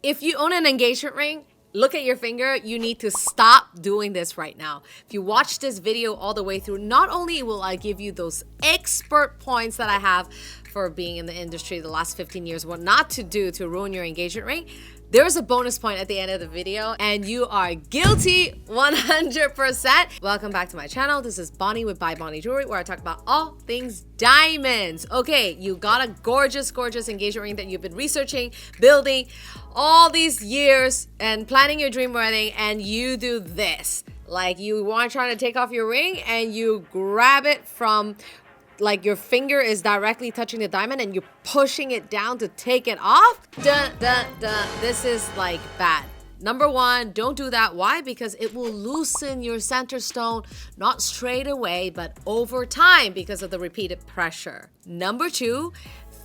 If you own an engagement ring, look at your finger. You need to stop doing this right now. If you watch this video all the way through, not only will I give you those expert points that I have for being in the industry the last 15 years, what not to do to ruin your engagement ring, there's a bonus point at the end of the video, and you are guilty 100%. Welcome back to my channel. This is Bonnie with Buy Bonnie Jewelry, where I talk about all things diamonds. Okay, you got a gorgeous, gorgeous engagement ring that you've been researching, building all these years and planning your dream wedding, and you do this. Like, you want trying to take off your ring and you grab it from, like, your finger is directly touching the diamond and you're pushing it down to take it off. This is like bad. Number one, don't do that. Why? Because it will loosen your center stone, not straight away, but over time because of the repeated pressure. Number two,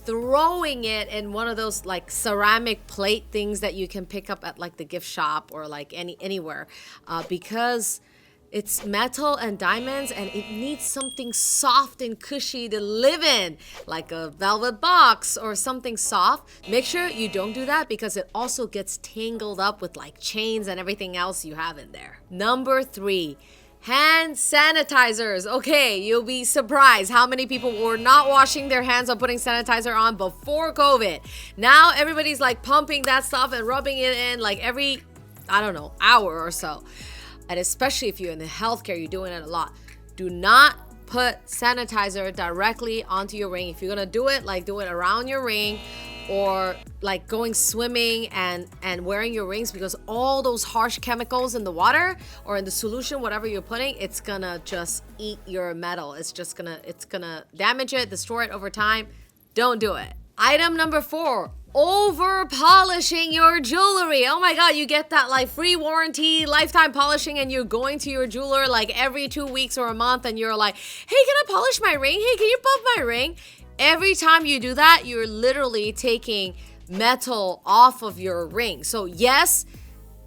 throwing it in one of those like ceramic plate things that you can pick up at like the gift shop or like anywhere, because it's metal and diamonds and it needs something soft and cushy to live in, like a velvet box or something soft. Make sure you don't do that because it also gets tangled up with like chains and everything else you have in there. Number three, hand sanitizers. Okay, you'll be surprised how many people were not washing their hands or putting sanitizer on before COVID. Now everybody's like pumping that stuff and rubbing it in like every, I don't know, hour or so. And especially if you're in the healthcare, you're doing it a lot. Do not put sanitizer directly onto your ring. If you're gonna do it, like do it around your ring, or like going swimming and wearing your rings, because all those harsh chemicals in the water or in the solution, whatever you're putting, it's gonna just eat your metal. It's gonna damage it, destroy it over time. Don't do it. Item number four, over polishing your jewelry. Oh my god, you get that like free warranty, lifetime polishing, and you're going to your jeweler like every 2 weeks or a month and you're like, hey, can I polish my ring? Hey, can you buff my ring? Every time you do that, you're literally taking metal off of your ring. So yes,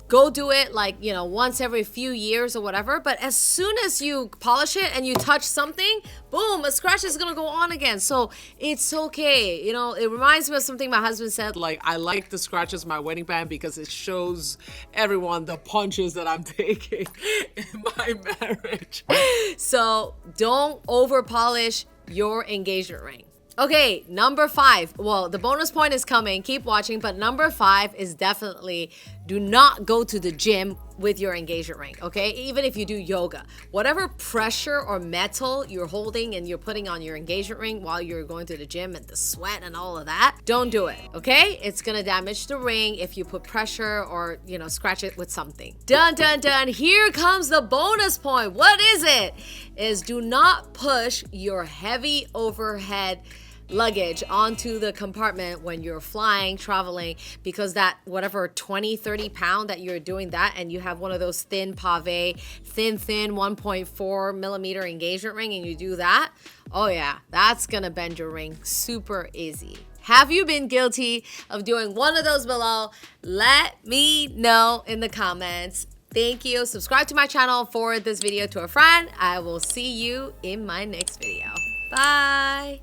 go do it like, you know, once every few years or whatever. But as soon as you polish it and you touch something, boom, a scratch is gonna go on again. So it's okay. You know, it reminds me of something my husband said. Like, I like the scratches on my wedding band because it shows everyone the punches that I'm taking in my marriage. So don't over polish your engagement ring. Okay, number five. Well, the bonus point is coming. Keep watching. But number five is definitely do not go to the gym with your engagement ring, okay? Even if you do yoga. Whatever pressure or metal you're holding and you're putting on your engagement ring while you're going to the gym and the sweat and all of that, don't do it, okay? It's gonna damage the ring if you put pressure or, you know, scratch it with something. Dun, dun, dun. Here comes the bonus point. What is it? Is do not push your heavy overhead luggage onto the compartment when you're flying, traveling, because that whatever 20-30 pound that you're doing that, and you have one of those thin pave, thin 1.4 millimeter engagement ring, and you do that, oh yeah, that's gonna bend your ring super easy. Have you been guilty of doing one of those below? Let me know in the comments. Thank you. Subscribe to my channel, forward this video to a friend. I will see you in my next video. Bye.